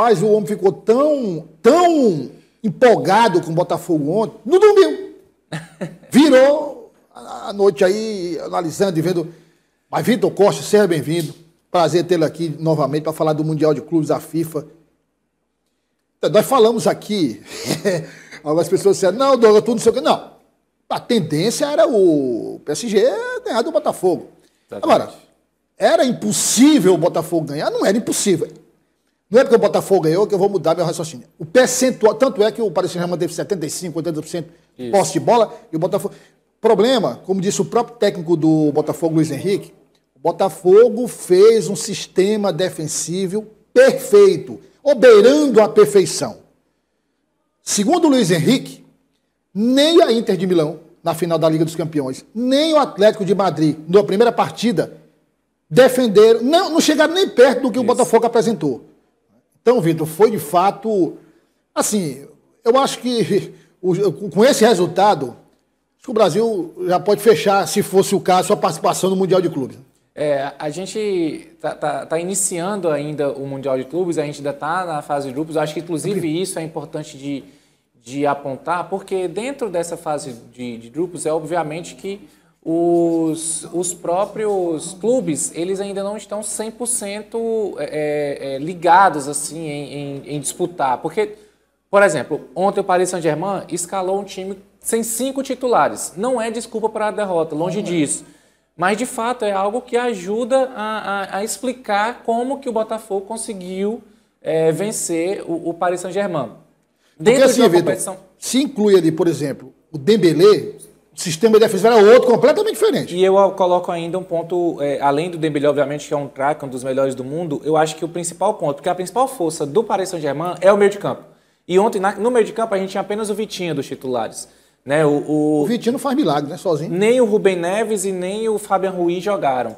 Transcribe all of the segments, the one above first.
Rapaz, o homem ficou tão empolgado com o Botafogo ontem, não dormiu. Virou a noite aí, analisando e vendo. Mas Vitor Costa, seja bem-vindo. Prazer tê-lo aqui novamente para falar do Mundial de Clubes da FIFA. Nós falamos aqui, algumas pessoas disseram, não, Douglas, tu não sei o quê. Não, a tendência era o PSG ganhar do Botafogo. Exatamente. Agora, era impossível o Botafogo ganhar? Não era impossível. Não é porque o Botafogo ganhou que eu vou mudar meu raciocínio. O percentual, tanto é que o Paris Saint-Germain teve 75%, 80% de posse de bola, e o Botafogo... Problema, como disse o próprio técnico do Botafogo, Luiz Henrique, o Botafogo fez um sistema defensivo perfeito, beirando a perfeição. Segundo o Luiz Henrique, nem a Inter de Milão, na final da Liga dos Campeões, nem o Atlético de Madrid, na primeira partida, defenderam, não chegaram nem perto do que o Botafogo apresentou. Então, Vitor, foi de fato, assim, eu acho que com esse resultado, acho que o Brasil já pode fechar, se fosse o caso, sua participação no Mundial de Clubes. A gente tá iniciando ainda o Mundial de Clubes, a gente ainda está na fase de grupos, acho que inclusive isso é importante de apontar, porque dentro dessa fase de grupos é obviamente que os próprios clubes, eles ainda não estão 100% ligados assim, em disputar. Porque, por exemplo, ontem o Paris Saint-Germain escalou um time sem 5 titulares. Não é desculpa para a derrota, longe disso. Mas, de fato, é algo que ajuda a explicar como que o Botafogo conseguiu vencer o Paris Saint-Germain. Dentro assim, de uma competição... Vitor, se inclui ali, por exemplo, o Dembélé, o sistema defensivo era outro, completamente diferente. E eu coloco ainda um ponto, além do Dembélé, obviamente, que é um craque, um dos melhores do mundo, eu acho que o principal ponto, porque a principal força do Paris Saint-Germain é o meio de campo. E ontem, no meio de campo, a gente tinha apenas o Vitinho dos titulares. Né? O Vitinho não faz milagre, né? Sozinho. Nem o Rubem Neves e nem o Fabian Ruiz jogaram.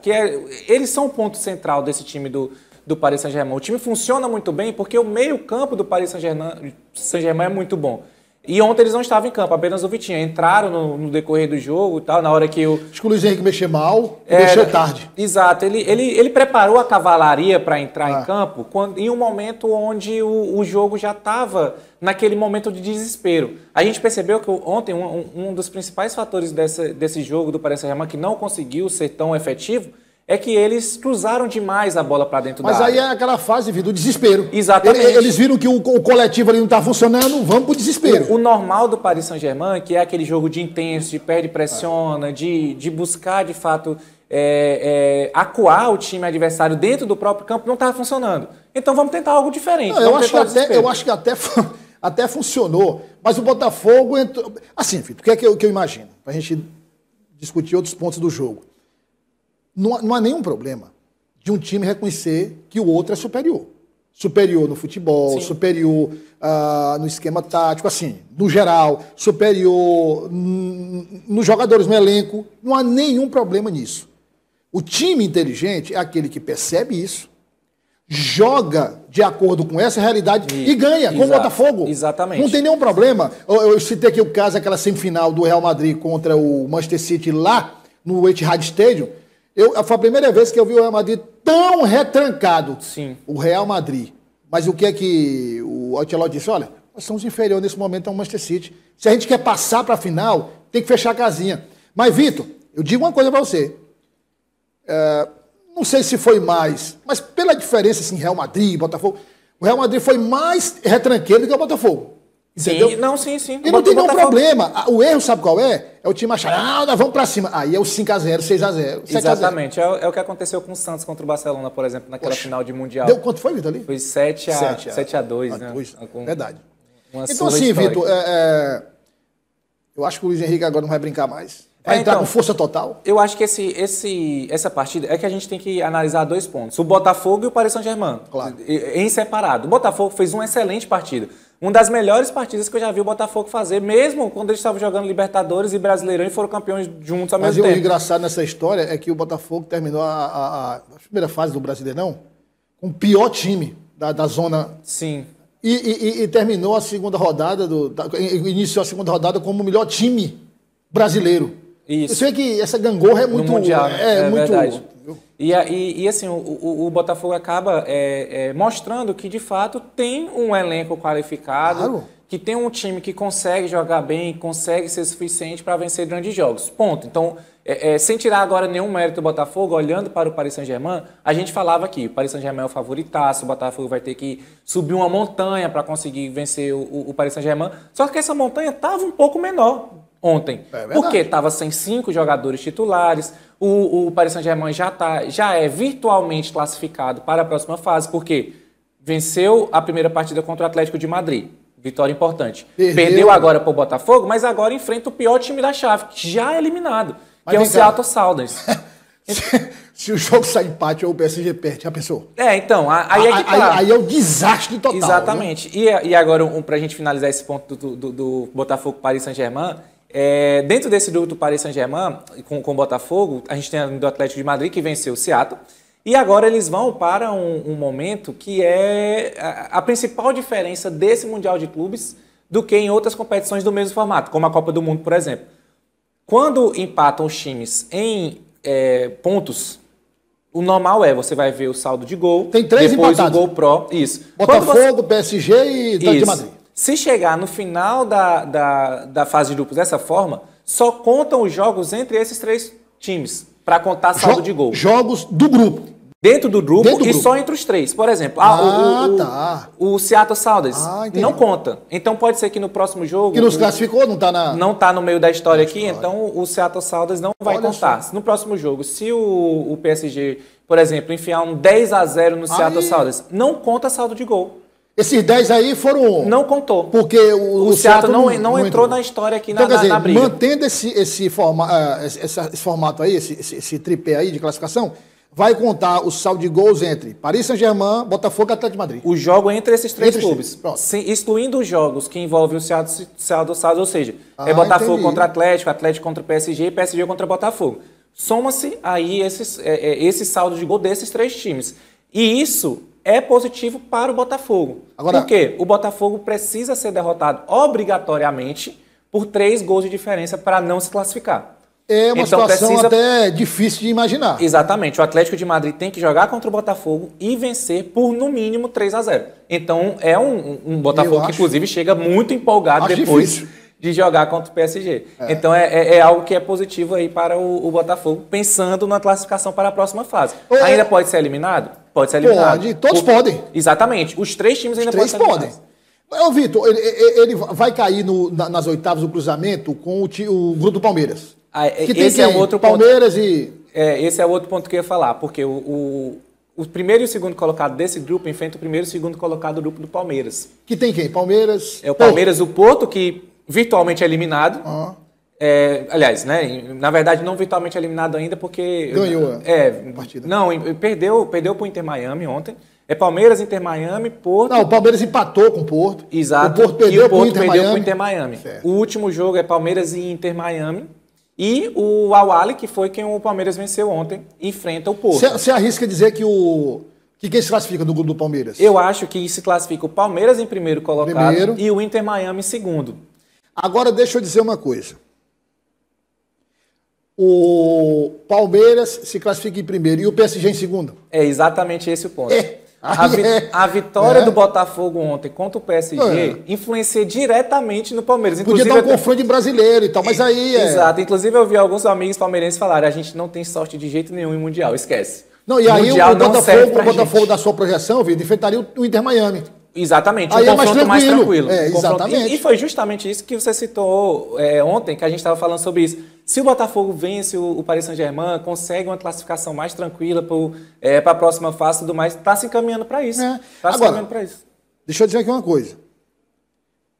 Eles são o ponto central desse time do Paris Saint-Germain. O time funciona muito bem porque o meio-campo do Paris Saint-Germain é muito bom. E ontem eles não estavam em campo, apenas o Vitinho. Entraram no decorrer do jogo e tal, na hora que o... Acho que o Luiz Henrique mexeu mal, mexeu tarde. Exato. Ele preparou a cavalaria para entrar em campo em um momento onde o jogo já estava naquele momento de desespero. A gente percebeu que ontem um dos principais fatores desse jogo do Paris Saint-Germain que não conseguiu ser tão efetivo é que eles cruzaram demais a bola para dentro da área. Mas aí é aquela fase, do desespero. Exatamente. Eles viram que o coletivo ali não está funcionando, vamos pro desespero. O normal do Paris Saint-Germain, que é aquele jogo de intenso, de perde e pressiona, de buscar, de fato, acuar o time adversário dentro do próprio campo, não estava funcionando. Então vamos tentar algo diferente. Não, eu acho que até funcionou, mas o Botafogo entrou... Assim, Vitor, o que é que eu imagino? Para a gente discutir outros pontos do jogo. Não há nenhum problema de um time reconhecer que o outro é superior. Superior no futebol, sim, superior no esquema tático, assim, no geral, superior nos jogadores, no elenco. Não há nenhum problema nisso. O time inteligente é aquele que percebe isso, joga de acordo com essa realidade e ganha, como o Botafogo. Exatamente. Não tem nenhum problema. Eu citei aqui o caso, aquela semifinal do Real Madrid contra o Manchester City lá no Etihad Stadium. Foi a primeira vez que eu vi o Real Madrid tão retrancado. Sim. O Real Madrid. Mas o que é que o Ancelotti disse? Olha, nós somos inferiores nesse momento ao Manchester City. Se a gente quer passar para a final, tem que fechar a casinha. Mas, Vitor, eu digo uma coisa para você. Não sei se foi mais, mas pela diferença, assim, Real Madrid e Botafogo, o Real Madrid foi mais retranqueiro do que o Botafogo. Entendeu? Sim, não, sim. E não tem nenhum problema. O erro, sabe qual é? É o time achar, nós vamos pra cima. Aí é o 5x0, 6x0, 7x0. Exatamente. É o que aconteceu com o Santos contra o Barcelona, por exemplo, naquela final de Mundial. Deu quanto foi, Vitor, ali? Foi 7x2, né? Verdade. Então, assim, Vitor, eu acho que o Luiz Henrique agora não vai brincar mais. Vai entrar com força total? Eu acho que essa partida é que a gente tem que analisar 2 pontos. O Botafogo e o Paris Saint-Germain. Claro. Em separado. O Botafogo fez uma excelente partida. Uma das melhores partidas que eu já vi o Botafogo fazer, mesmo quando eles estavam jogando Libertadores e Brasileirão e foram campeões juntos ao mesmo tempo. Mas o engraçado nessa história é que o Botafogo terminou a primeira fase do Brasileirão com o pior time da zona. Sim. E terminou a segunda rodada, iniciou a segunda rodada como o melhor time brasileiro. Isso. Eu sei que essa gangorra é muito... No Mundial, né? muito verdade. E assim, o Botafogo acaba mostrando que, de fato, tem um elenco qualificado, claro, que tem um time que consegue jogar bem, consegue ser suficiente para vencer grandes jogos. Ponto. Então, sem tirar agora nenhum mérito do Botafogo, olhando para o Paris Saint-Germain, a gente falava aqui, o Paris Saint-Germain é o favoritaço, o Botafogo vai ter que subir uma montanha para conseguir vencer o Paris Saint-Germain, só que essa montanha estava um pouco menor ontem, porque estava sem 5 jogadores titulares, o Paris Saint-Germain já é virtualmente classificado para a próxima fase, porque venceu a primeira partida contra o Atlético de Madrid. Vitória importante. Perdeu agora para o Botafogo, mas agora enfrenta o pior time da chave, que já é eliminado, que é o Seattle Sounders. Se o jogo sai empate ou o PSG perde, já pensou? Então, aí é que tá. Aí é o desastre total. Exatamente. E agora, para a gente finalizar esse ponto do Botafogo Paris Saint-Germain, dentro desse grupo do Paris Saint-Germain, com o Botafogo, a gente tem do Atlético de Madrid, que venceu o Seattle. E agora eles vão para um momento que é a principal diferença desse Mundial de Clubes do que em outras competições do mesmo formato, como a Copa do Mundo, por exemplo. Quando empatam os times em pontos, o normal você vai ver o saldo de gol. Tem 3 depois empatados. O gol pró. Isso. Botafogo, PSG e Atlético de Madrid. Se chegar no final da fase de grupos dessa forma, só contam os jogos entre esses 3 times para contar saldo de gol. Jogos do grupo. Dentro do grupo e só entre os 3. Por exemplo, o Seattle Sounders não conta. Então pode ser que no próximo jogo... Que nos classificou, não está na... Não está no meio da história aqui, então o Seattle Sounders não vai contar. No próximo jogo, se o PSG, por exemplo, enfiar um 10-0 no Seattle Sounders, não conta saldo de gol. Esses 10 aí foram... Não contou. Porque o Seattle não entrou na história aqui então, na briga. Mantendo esse formato aí, esse tripé aí de classificação, vai contar o saldo de gols entre Paris Saint-Germain, Botafogo e Atlético de Madrid. O jogo entre esses 3 clubes. Excluindo os jogos que envolvem o Seattle Sounders, ou seja, Botafogo contra Atlético, Atlético contra PSG e PSG contra Botafogo. Soma-se aí esse saldo de gol desses 3 times. E isso é positivo para o Botafogo. Agora, por quê? O Botafogo precisa ser derrotado obrigatoriamente por 3 gols de diferença para não se classificar. É uma situação até difícil de imaginar. Exatamente. O Atlético de Madrid tem que jogar contra o Botafogo e vencer por, no mínimo, 3-0. Então, é um Botafogo que, inclusive, chega muito empolgado depois de jogar contra o PSG. Então, é algo que é positivo aí para o Botafogo, pensando na classificação para a próxima fase. Ainda pode ser eliminado? Pode ser eliminado. Pode, todos podem. Exatamente. Os 3 times ainda podem ser eliminados. Ô, Vitor, ele vai cair nas oitavas do cruzamento com o grupo do Palmeiras. Esse é um outro Palmeiras ponto. Esse é outro ponto que eu ia falar, porque o primeiro e o segundo colocado desse grupo enfrenta o primeiro e o segundo colocado do grupo do Palmeiras. Que tem quem? Palmeiras? É o Palmeiras, o Porto, que virtualmente é eliminado. Aliás, né? Na verdade, não virtualmente eliminado ainda, porque... Ganhou a partida. Não, perdeu para o Inter Miami ontem. É Palmeiras, Inter Miami, Porto... Não, o Palmeiras empatou com o Porto. Exato. O Porto perdeu para o Inter Miami. O último jogo é Palmeiras e Inter Miami. E o Al-Ahly, que foi quem o Palmeiras venceu ontem, enfrenta o Porto. Você arrisca dizer que quem se classifica no grupo do Palmeiras? Eu acho que se classifica o Palmeiras em primeiro colocado e o Inter Miami em segundo. Agora, deixa eu dizer uma coisa. O Palmeiras se classifica em primeiro e o PSG em segundo? É exatamente esse o ponto. A vitória do Botafogo ontem contra o PSG influencia diretamente no Palmeiras. Podia dar um confronto de brasileiro e tal, mas aí Exato. Inclusive eu vi alguns amigos palmeirenses falarem: a gente não tem sorte de jeito nenhum em Mundial, esquece. Não, e aí o Botafogo da sua projeção, Vitor, enfrentaria o Inter Miami. Exatamente, aí confronto mais tranquilo. Exatamente. E foi justamente isso que você citou ontem, que a gente estava falando sobre isso. Se o Botafogo vence o Paris Saint-Germain, consegue uma classificação mais tranquila para a próxima fase e tudo mais, está se encaminhando para isso. Está se encaminhando para isso. Deixa eu dizer aqui uma coisa.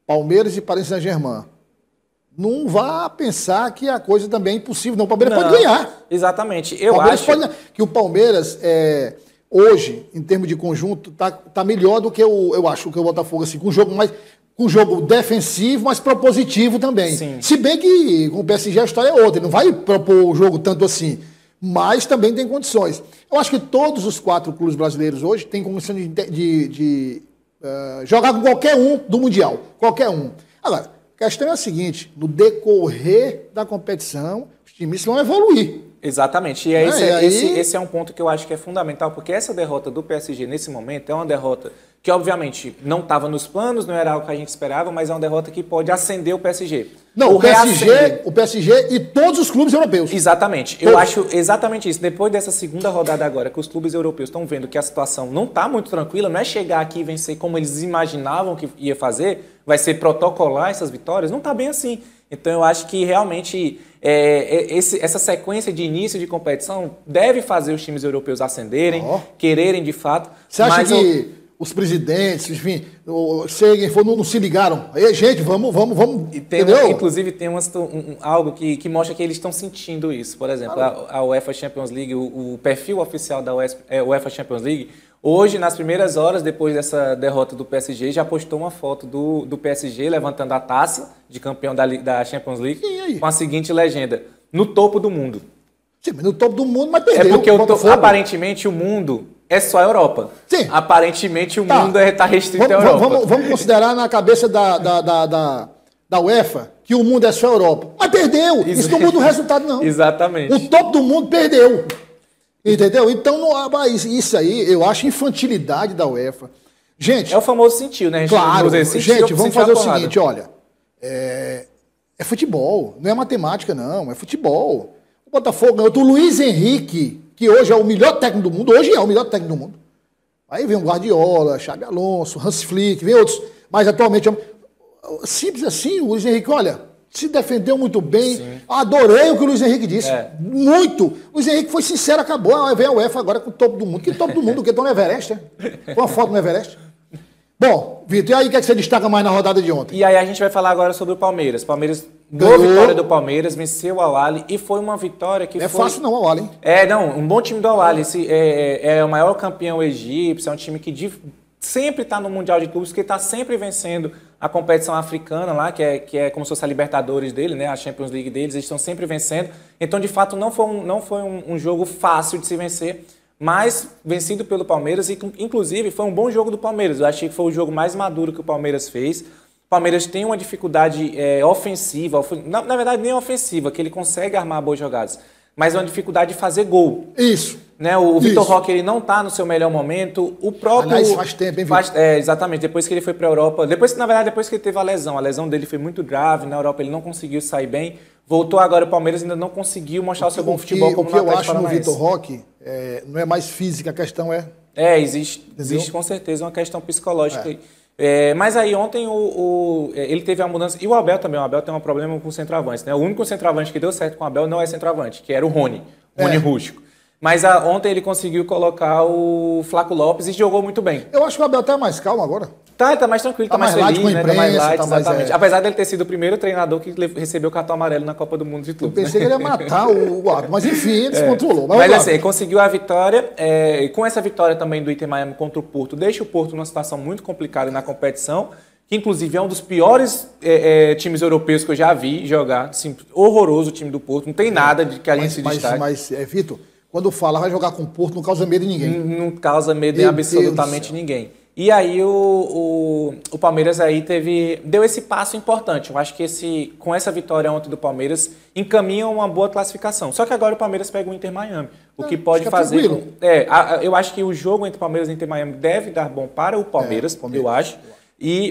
Palmeiras e Paris Saint-Germain. Não vá pensar que a coisa também é impossível. Não, o Palmeiras pode ganhar. Exatamente. Eu acho que o Palmeiras, hoje, em termos de conjunto, tá melhor do que eu acho que o Botafogo, assim, com um jogo defensivo, mas propositivo também. Sim. Se bem que com o PSG a história é outra, ele não vai propor o jogo tanto assim, mas também tem condições. Eu acho que todos os 4 clubes brasileiros hoje têm condição de jogar com qualquer um do Mundial, qualquer um. Agora, a questão é a seguinte, no decorrer da competição, os times vão evoluir. Exatamente. E esse é um ponto que eu acho que é fundamental, porque essa derrota do PSG nesse momento é uma derrota que, obviamente, não estava nos planos, não era algo que a gente esperava, mas é uma derrota que pode acender o PSG. Não, o PSG e todos os clubes europeus. Exatamente. Eu acho exatamente isso. Depois dessa segunda rodada agora, que os clubes europeus estão vendo que a situação não está muito tranquila, não é chegar aqui e vencer como eles imaginavam que ia fazer, vai ser protocolar essas vitórias, não está bem assim. Então eu acho que realmente essa sequência de início de competição deve fazer os times europeus ascenderem, quererem de fato. Você acha que os presidentes, enfim, não se ligaram? Aí, gente, vamos, entendeu? Inclusive tem algo que mostra que eles estão sentindo isso. Por exemplo, a UEFA Champions League, o perfil oficial da UEFA Champions League, hoje, nas primeiras horas, depois dessa derrota do PSG, já postou uma foto do PSG levantando a taça de campeão da Champions League com a seguinte legenda: no topo do mundo. Sim, mas no topo do mundo, mas perdeu. É porque aparentemente o mundo é só a Europa. Sim. Aparentemente o mundo está restrito à Europa. Vamos considerar na cabeça da UEFA que o mundo é só a Europa. Mas perdeu. Isso não muda o resultado, não. Exatamente. O topo do mundo perdeu. Entendeu? Então, isso aí, eu acho infantilidade da UEFA. Gente... É o famoso sentiu, né? Claro. Gente, vamos fazer o seguinte, olha. É futebol, não é matemática, não. É futebol. O Botafogo ganhou do Luiz Henrique, que hoje é o melhor técnico do mundo. Hoje é o melhor técnico do mundo. Aí vem o Guardiola, Xabi Alonso, Hans Flick, vem outros. Mas atualmente, simples assim, o Luiz Henrique, olha, se defendeu muito bem. Sim. Adorei o que o Luiz Henrique disse. Muito. O Luiz Henrique foi sincero, acabou. Aí vem a UEFA agora com o topo do mundo. Que topo do mundo? O que? Estão no Everest, é? Com a foto no Everest. Bom, Vitor, e aí o que é que você destaca mais na rodada de ontem? E aí a gente vai falar agora sobre o Palmeiras. Palmeiras, boa vitória do Palmeiras, venceu o Al-Ahly e foi uma vitória que foi... fácil não, o Al-Ahly, hein? Um bom time do Al-Ahly. É o maior campeão egípcio, é um time que sempre está no Mundial de Clubes, que está sempre vencendo a competição africana lá, que é como se fosse a Libertadores dele, né? A Champions League deles, eles estão sempre vencendo. Então, de fato, não foi um jogo fácil de se vencer, mas vencido pelo Palmeiras, e inclusive foi um bom jogo do Palmeiras. Eu achei que foi o jogo mais maduro que o Palmeiras fez. O Palmeiras tem uma dificuldade ofensiva, na verdade nem ofensiva, que ele consegue armar boas jogadas, mas é uma dificuldade de fazer gol. Isso. Né? O Vitor Roque, ele não está no seu melhor momento. O próprio... Aliás, faz tempo, hein, Vitor? Exatamente. Depois que ele foi para a Europa... Depois que ele teve a lesão dele foi muito grave. Na Europa ele não conseguiu sair bem. Voltou agora, o Palmeiras ainda não conseguiu mostrar o seu bom futebol como no Atlético Paranaense. O que eu acho no Vitor Roque não é mais física, a questão é... Existe com certeza uma questão psicológica. Mas aí ontem ele teve a mudança. E o Abel também. O Abel tem um problema com o centroavante, né? O único centroavante que deu certo com o Abel não é centroavante, que era o Rony Rústico. Mas ontem ele conseguiu colocar o Flaco Lopes e jogou muito bem. Eu acho que o Abel tá mais calmo agora. Ele tá mais tranquilo, tá mais feliz, né? Tá mais light, exatamente. Apesar dele ter sido o primeiro treinador que recebeu o cartão amarelo na Copa do Mundo de Clubes. Eu pensei que ele ia matar o Abel, mas enfim, ele se controlou. Mas assim, ele conseguiu a vitória. Com essa vitória também do Inter Miami contra o Porto, deixa o Porto numa situação muito complicada na competição, que inclusive é um dos piores times europeus que eu já vi jogar. Assim, horroroso o time do Porto, não tem nada de que a gente se destaque. Mas Vitor, quando fala vai jogar com o Porto, não causa medo em ninguém. Não causa medo em absolutamente ninguém. E aí o Palmeiras aí deu esse passo importante. Eu acho que com essa vitória ontem do Palmeiras encaminha uma boa classificação. Só que agora o Palmeiras pega o Inter Miami. O que pode fazer... eu acho que o jogo entre Palmeiras e Inter Miami deve dar bom para o Palmeiras, eu acho.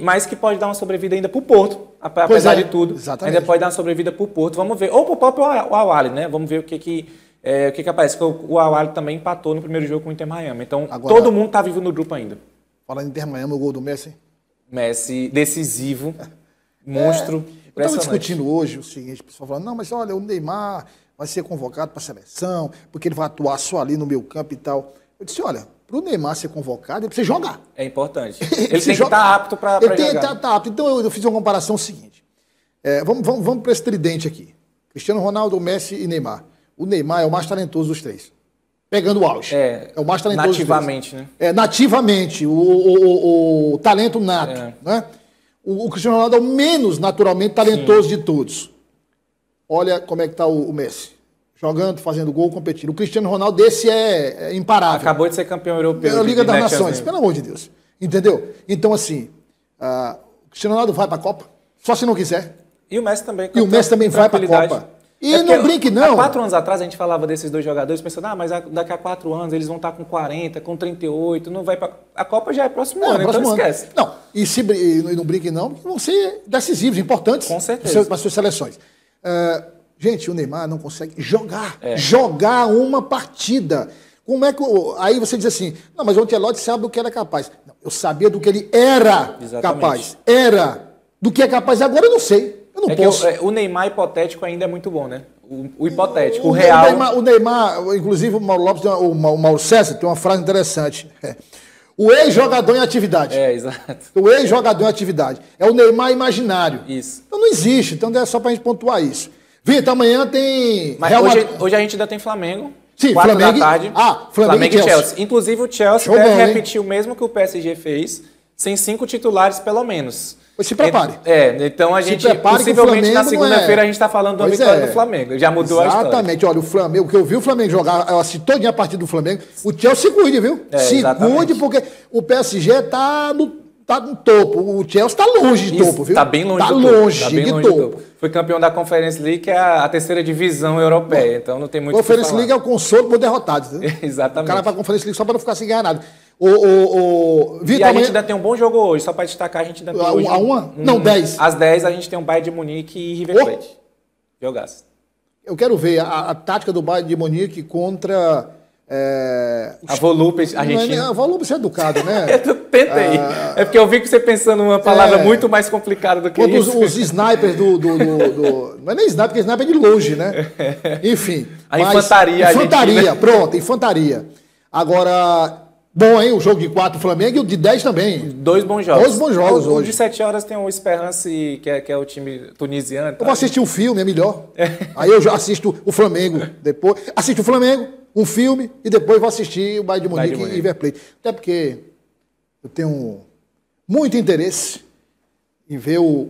Mas que pode dar uma sobrevida ainda para o Porto, apesar de tudo. Exatamente. Ainda pode dar uma sobrevida para o Porto. Vamos ver. Ou para o próprio Al-Ahly, né? Vamos ver o que aparece. O Al-Ahly também empatou no primeiro jogo com o Inter Miami. Então, agora, todo mundo está vivo no grupo ainda. Falando em Inter Miami, o gol do Messi. Messi, decisivo, monstro. Eu estava discutindo hoje o seguinte, o pessoal falando, não, mas olha, o Neymar vai ser convocado para a seleção, porque ele vai atuar só ali no meio campo e tal. Eu disse, olha, para o Neymar ser convocado, ele precisa jogar. É importante. Ele tem que estar apto para jogar. Ele tem que estar apto. Então eu fiz uma comparação seguinte. Vamos para esse tridente aqui. Cristiano Ronaldo, Messi e Neymar. O Neymar é o mais talentoso dos três. Pegando o auge. É o mais talentoso nativamente, né? Nativamente. O talento nato. Né? O Cristiano Ronaldo é o menos naturalmente talentoso de todos. Olha como é que está o Messi. Jogando, fazendo gol, competindo. O Cristiano Ronaldo desse é imparável. Acabou de ser campeão europeu. Da Liga das Nações, pelo amor de Deus. Entendeu? Então, assim, o Cristiano Ronaldo vai para a Copa, só se não quiser. E o Messi também. E o Messi também vai para a Copa. E não brinque, não. Há 4 anos atrás a gente falava desses dois jogadores, pensando, mas daqui a 4 anos eles vão estar com 40, com 38, não vai pra... A Copa já é próximo ano, então esquece. Não, e não brinque, não, porque vão ser decisivos, importantes. Com certeza. Para as suas seleções. Gente, o Neymar não consegue jogar uma partida. Como é que... Aí você diz assim, não, mas o Ancelotti sabe do que era capaz. Não, eu sabia do que ele era capaz. Do que é capaz agora eu não sei. Eu não posso. O Neymar hipotético ainda é muito bom, né? O hipotético, o real... O Neymar, inclusive o Mauro Lopes, o Mauro César tem uma frase interessante. O ex-jogador em atividade. Exato. O ex-jogador em atividade. É o Neymar imaginário. Isso. Então não existe. Então é só pra gente pontuar isso. Vitor, amanhã tem... Mas hoje a gente ainda tem Flamengo. Sim, 4 Flamengo, da tarde. Flamengo e Chelsea. Inclusive o Chelsea deve repetir o mesmo que o PSG fez, sem 5 titulares pelo menos. Pois se prepare. Então a gente, possivelmente na segunda-feira a gente está falando da vitória do Flamengo. Já mudou a história. Exatamente. Olha, o Flamengo, que eu vi o Flamengo jogar, eu assisti todinha a partida do Flamengo, o Chelsea se cuide, viu? Se cuide, porque o PSG está no topo. O Chelsea está longe de topo, viu? Está bem longe do topo. Foi campeão da Conference League, que é a terceira divisão europeia. Então não tem muito o que falar. Conference League é o consolo por derrotados. Né? Exatamente. O cara vai para a Conference League só para não ficar sem ganhar nada. Vitor, e a gente ainda tem um bom jogo hoje, só para destacar, a gente ainda tem hoje... Não, 10. Às 10 a gente tem um Bayern de Munique e River Plate. Jogaço. Eu quero ver a tática do Bayern de Munique contra... a Volupes, Argentina. A Volupes é educado, né? Eu tentei. É porque eu vi que você pensando numa palavra muito mais complicada do que isso. Os snipers não é nem sniper, porque sniper é de longe, né? Enfim. Infantaria. Pronto, infantaria. Agora... Bom, hein? O jogo de 4 Flamengo e o de 10 também. 2 bons jogos. 2 bons jogos hoje. O de 7 horas tem o Esperance, que é o time tunisiano. Eu vou assistir um filme, é melhor. Aí eu já assisto o Flamengo depois. Assisto o Flamengo, um filme, e depois vou assistir o Bayern de Munique e River Plate. Até porque eu tenho muito interesse em ver o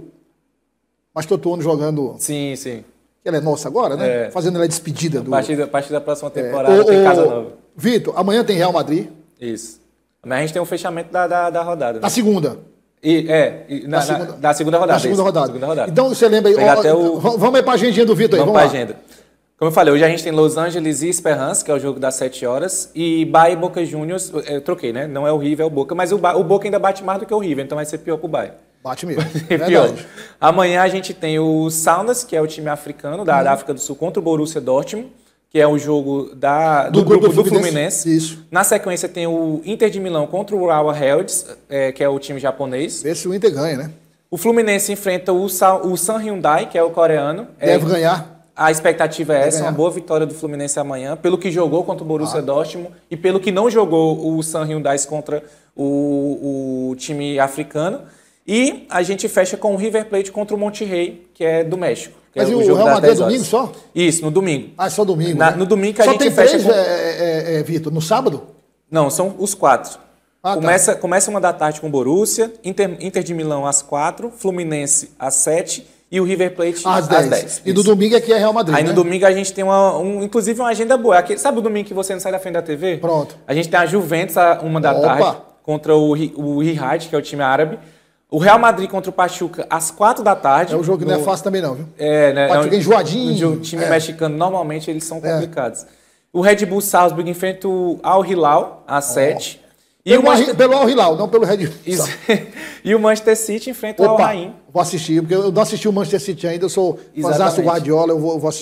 Mastrotuono jogando... Sim. Ela é nossa agora, né? Fazendo a despedida do... A partir da próxima temporada tem Casa Nova. Vitor, amanhã tem Real Madrid. Isso. Mas a gente tem um fechamento da rodada. Da segunda. Da segunda rodada. Da segunda rodada. Então você lembra aí. Vamos aí para a agendinha do Vitor aí. Vamos para a agenda. Como eu falei, hoje a gente tem Los Angeles e Esperance, que é o jogo das 7 horas, e Bahia e Boca Juniors. Eu troquei, né? Não é o River, é o Boca, mas o Boca ainda bate mais do que o River, então vai ser pior pro Bahia. Bate mesmo. Pior. Amanhã a gente tem o Sounders, que é o time africano da África do Sul, contra o Borussia Dortmund, que é o jogo do grupo do Fluminense. Isso. Na sequência tem o Inter de Milão contra o Urawa Helds, que é o time japonês. Esse o Inter ganha, né? O Fluminense enfrenta o San Hyundai, que é o coreano. Deve ganhar. A expectativa é essa, uma boa vitória do Fluminense amanhã, pelo que jogou contra o Borussia Dortmund e pelo que não jogou o San Hyundai contra o time africano. E a gente fecha com o River Plate contra o Monterrey, que é do México. Mas e o Real Madrid é domingo só? Isso, no domingo. Ah, é só domingo. No domingo que a gente fecha. Só tem 3, com... Vitor? No sábado? Não, são os 4. Começa 1 da tarde com o Borussia, Inter de Milão às 4, Fluminense às 7 e o River Plate às 10. E no domingo aqui é Real Madrid. Aí no domingo a gente tem inclusive uma agenda boa. Sabe o domingo que você não sai da frente da TV? Pronto. A gente tem a Juventus às 1 da tarde contra o Riyad, que é o time árabe. O Real Madrid contra o Pachuca às 4 da tarde. É um jogo que não é fácil também não, viu? Né? Pachuca enjoadinho. O time mexicano, normalmente, eles são complicados. O Red Bull Salzburg enfrenta o Al Hilal às 7. Pelo Al Hilal, não pelo Red Bull. E o Manchester City enfrenta o Al Ain. Vou assistir, porque eu não assisti o Manchester City ainda, eu sou fãzaço do Guardiola, eu vou assistir.